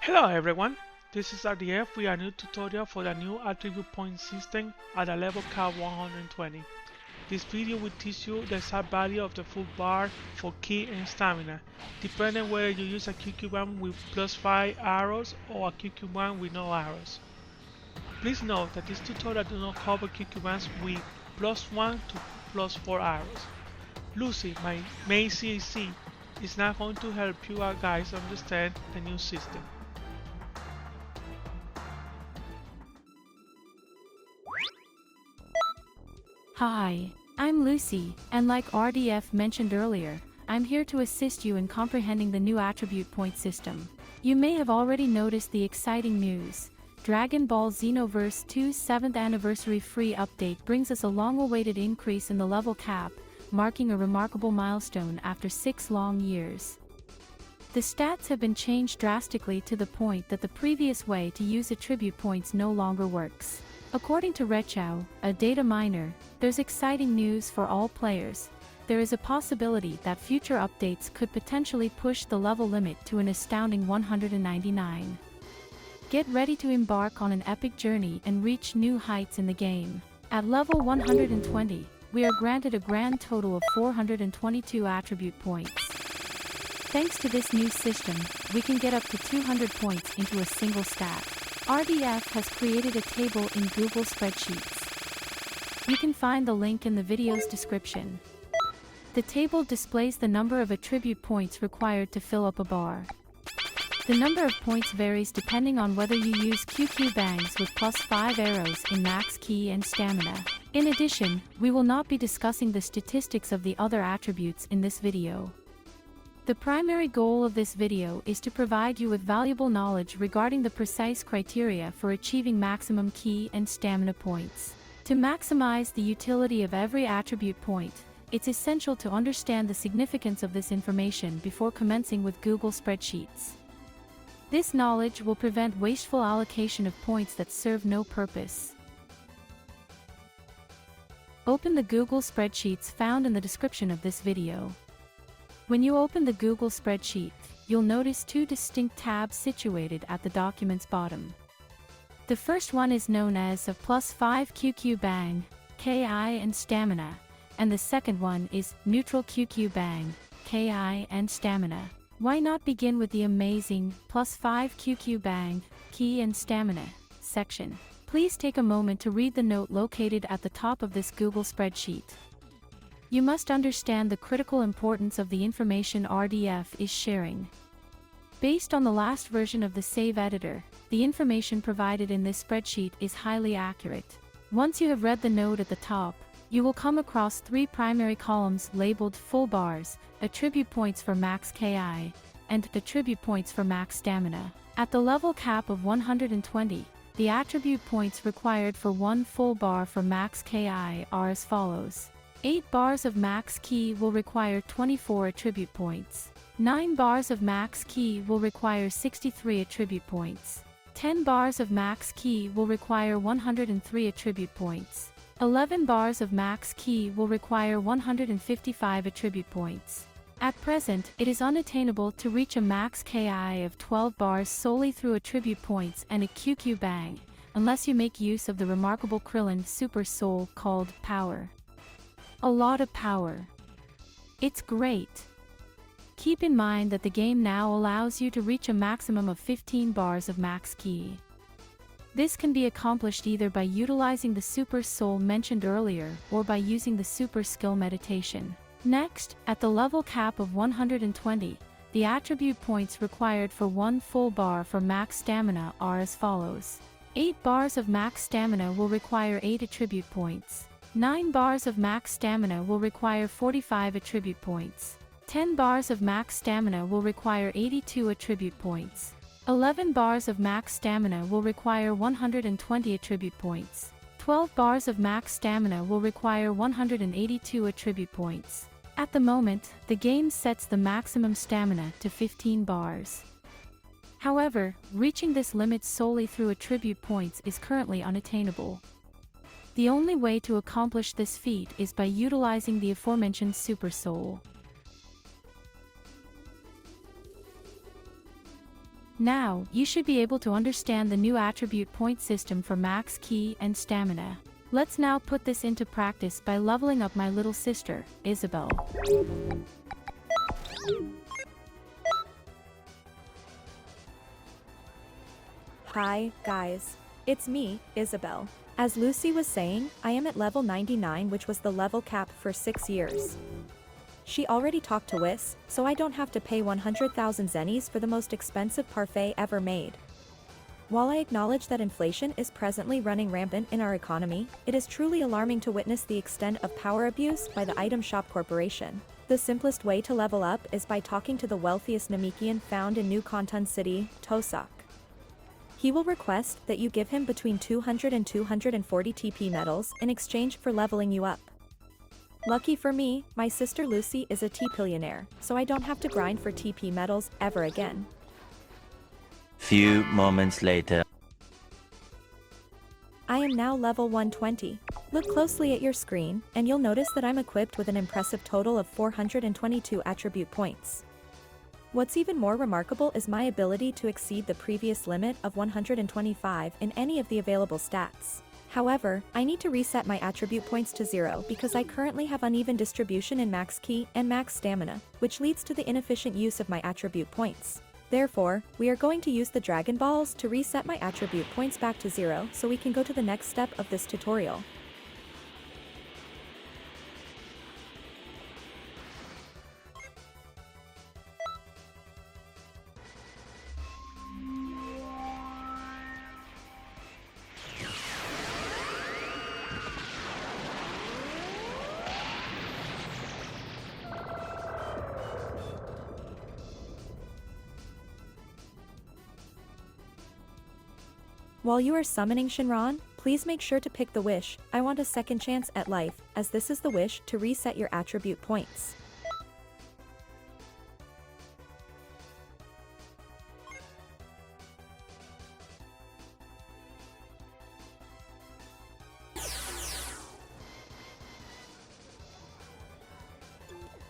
Hello everyone, this is RDF with a new tutorial for the new attribute point system at a level cap 120. This video will teach you the exact value of the full bar for ki and stamina, depending whether you use a QQ band with +5 arrows or a QQ band with no arrows. Please note that this tutorial does not cover QQ bands with +1 to +4 arrows. Lucy, my main CAC, is now going to help you guys understand the new system. Hi, I'm Lucy, and like RDF mentioned earlier, I'm here to assist you in comprehending the new attribute point system. You may have already noticed the exciting news. Dragonball Xenoverse 2's 7th anniversary free update brings us a long-awaited increase in the level cap, marking a remarkable milestone after 6 long years. The stats have been changed drastically to the point that the previous way to use attribute points no longer works. According to Rechao, a data miner, there's exciting news for all players. There is a possibility that future updates could potentially push the level limit to an astounding 199. Get ready to embark on an epic journey and reach new heights in the game. At level 120, we are granted a grand total of 422 attribute points. Thanks to this new system, we can get up to 200 points into a single stack. RDF has created a table in Google Spreadsheets. You can find the link in the video's description. The table displays the number of attribute points required to fill up a bar. The number of points varies depending on whether you use QQ bangs with +5 arrows in max ki and stamina. In addition, we will not be discussing the statistics of the other attributes in this video. The primary goal of this video is to provide you with valuable knowledge regarding the precise criteria for achieving maximum ki and stamina points. To maximize the utility of every attribute point, it's essential to understand the significance of this information before commencing with Google Spreadsheets. This knowledge will prevent wasteful allocation of points that serve no purpose. Open the Google Spreadsheets found in the description of this video. When you open the Google Spreadsheet, you'll notice 2 distinct tabs situated at the document's bottom. The first one is known as a +5 QQ bang, ki and stamina, and the second one is neutral QQ bang, ki and stamina. Why not begin with the amazing +5 QQ bang, ki and stamina section? Please take a moment to read the note located at the top of this Google Spreadsheet. You must understand the critical importance of the information RDF is sharing. Based on the last version of the Save Editor, the information provided in this spreadsheet is highly accurate. Once you have read the note at the top, you will come across 3 primary columns labeled full bars, attribute points for max ki, and attribute points for max stamina. At the level cap of 120, the attribute points required for 1 full bar for max ki are as follows. 8 bars of max ki will require 24 attribute points. 9 bars of max ki will require 63 attribute points. 10 bars of max ki will require 103 attribute points. 11 bars of max ki will require 155 attribute points. At present, it is unattainable to reach a max ki of 12 bars solely through attribute points and a QQ bang, unless you make use of the remarkable Krillin Super Soul called Power. A lot of power. It's great. Keep in mind that the game now allows you to reach a maximum of 15 bars of max ki. This can be accomplished either by utilizing the Super Soul mentioned earlier or by using the Super Skill Meditation. Next, at the level cap of 120, the attribute points required for 1 full bar for max stamina are as follows. 8 bars of max stamina will require 8 attribute points. 9 bars of max stamina will require 45 attribute points. 10 bars of max stamina will require 82 attribute points. 11 bars of max stamina will require 120 attribute points. 12 bars of max stamina will require 182 attribute points. At the moment, the game sets the maximum stamina to 15 bars. However, reaching this limit solely through attribute points is currently unattainable. The only way to accomplish this feat is by utilizing the aforementioned Super Soul. Now, you should be able to understand the new attribute point system for max ki and stamina. Let's now put this into practice by leveling up my little sister, Isabel. Hi, guys. It's me, Isabel. As Lucy was saying, I am at level 99, which was the level cap for 6 years. She already talked to Whis, so I don't have to pay 100,000 zennies for the most expensive parfait ever made. While I acknowledge that inflation is presently running rampant in our economy, it is truly alarming to witness the extent of power abuse by the Item Shop Corporation. The simplest way to level up is by talking to the wealthiest Namekian found in New Kanton City, Tosak. He will request that you give him between 200 and 240 TP medals in exchange for leveling you up. Lucky for me, my sister Lucy is a T-pillionaire, so I don't have to grind for TP medals ever again. Few moments later. I am now level 120. Look closely at your screen, and you'll notice that I'm equipped with an impressive total of 422 attribute points. What's even more remarkable is my ability to exceed the previous limit of 125 in any of the available stats. However, I need to reset my attribute points to 0 because I currently have uneven distribution in max ki and max stamina, which leads to the inefficient use of my attribute points. Therefore, we are going to use the Dragon Balls to reset my attribute points back to 0 so we can go to the next step of this tutorial. While you are summoning Shenron, please make sure to pick the wish, I want a second chance at life, as this is the wish to reset your attribute points.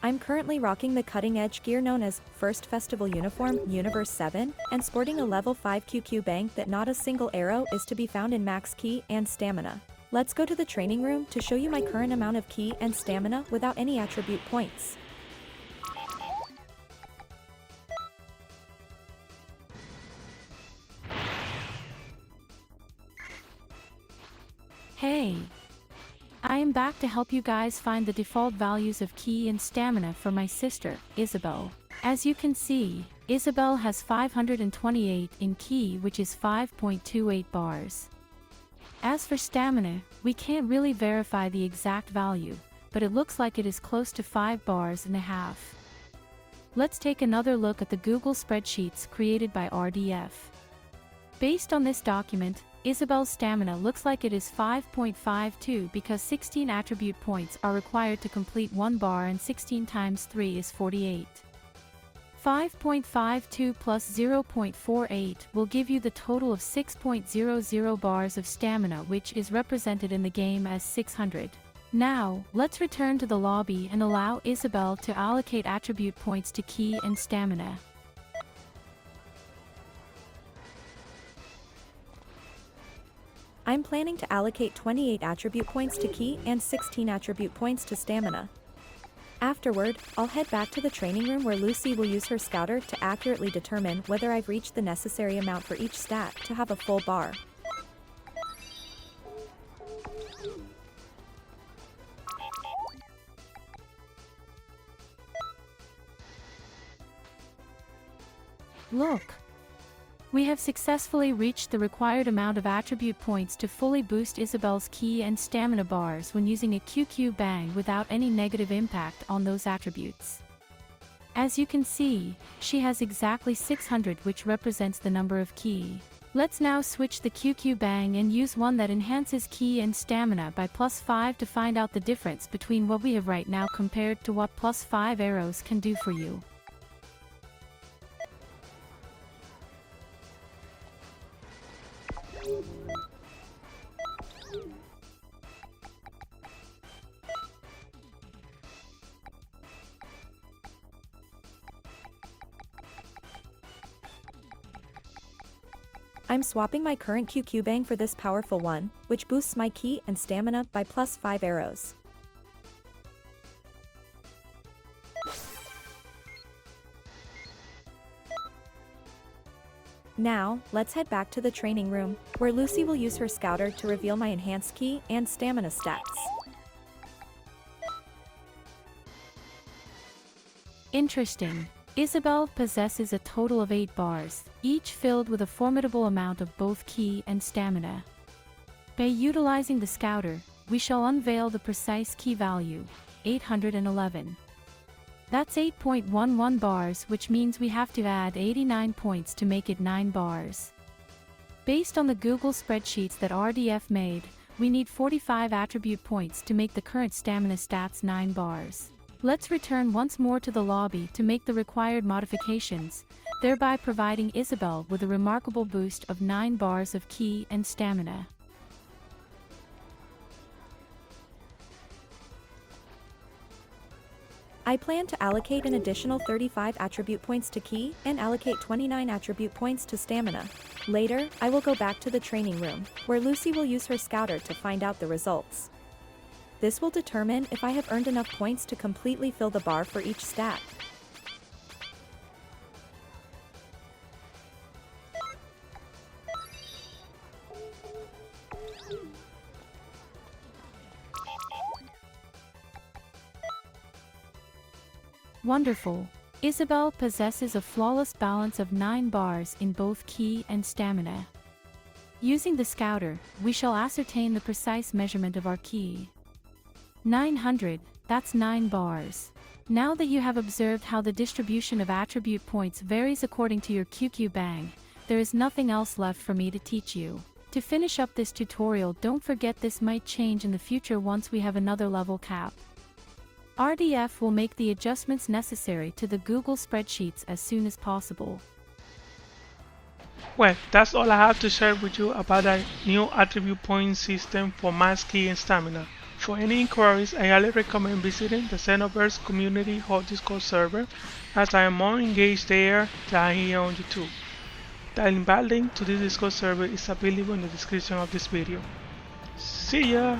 I'm currently rocking the cutting-edge gear known as First Festival Uniform Universe 7, and sporting a level 5 QQ bank that not a single arrow is to be found in max ki and stamina. Let's go to the training room to show you my current amount of ki and stamina without any attribute points. Hey! I am back to help you guys find the default values of ki and stamina for my sister, Isabel. As you can see, Isabel has 528 in ki, which is 5.28 bars. As for stamina, we can't really verify the exact value, but it looks like it is close to 5 bars and a half. Let's take another look at the Google Spreadsheets created by RDF. Based on this document, Isabel's stamina looks like it is 5.52 because 16 attribute points are required to complete 1 bar and 16 times 3 is 48. 5.52 plus 0.48 will give you the total of 6.00 bars of stamina, which is represented in the game as 600. Now, let's return to the lobby and allow Isabel to allocate attribute points to ki and stamina. I'm planning to allocate 28 attribute points to ki and 16 attribute points to stamina. Afterward, I'll head back to the training room where Lucy will use her scouter to accurately determine whether I've reached the necessary amount for each stat to have a full bar. Look! We have successfully reached the required amount of attribute points to fully boost Isabel's ki and stamina bars when using a QQ bang without any negative impact on those attributes. As you can see, she has exactly 600, which represents the number of ki. Let's now switch the QQ bang and use one that enhances ki and stamina by +5 to find out the difference between what we have right now compared to what +5 arrows can do for you. I'm swapping my current QQ bang for this powerful one, which boosts my ki and stamina by +5 arrows. Now, let's head back to the training room, where Lucy will use her scouter to reveal my enhanced ki and stamina stats. Interesting. Isabel possesses a total of 8 bars, each filled with a formidable amount of both ki and stamina. By utilizing the scouter, we shall unveil the precise ki value, 811. That's 8.11 bars, which means we have to add 89 points to make it 9 bars. Based on the Google spreadsheets that RDF made, we need 45 attribute points to make the current stamina stats 9 bars. Let's return once more to the lobby to make the required modifications, thereby providing Isabel with a remarkable boost of 9 bars of ki and stamina. I plan to allocate an additional 35 attribute points to ki and allocate 29 attribute points to stamina. Later, I will go back to the training room, where Lucy will use her scouter to find out the results. This will determine if I have earned enough points to completely fill the bar for each stat. Wonderful. Isabel possesses a flawless balance of 9 bars in both ki and stamina. Using the scouter, we shall ascertain the precise measurement of our ki. 900, that's 9 bars. Now that you have observed how the distribution of attribute points varies according to your QQ bang, there is nothing else left for me to teach you. To finish up this tutorial, don't forget this might change in the future once we have another level cap. RDF will make the adjustments necessary to the Google spreadsheets as soon as possible. Well, that's all I have to share with you about the new attribute point system for max ki and stamina. For any inquiries, I highly recommend visiting the Xenoverse community hall Discord server, as I am more engaged there than here on YouTube. The invite link to this Discord server is available in the description of this video. See ya!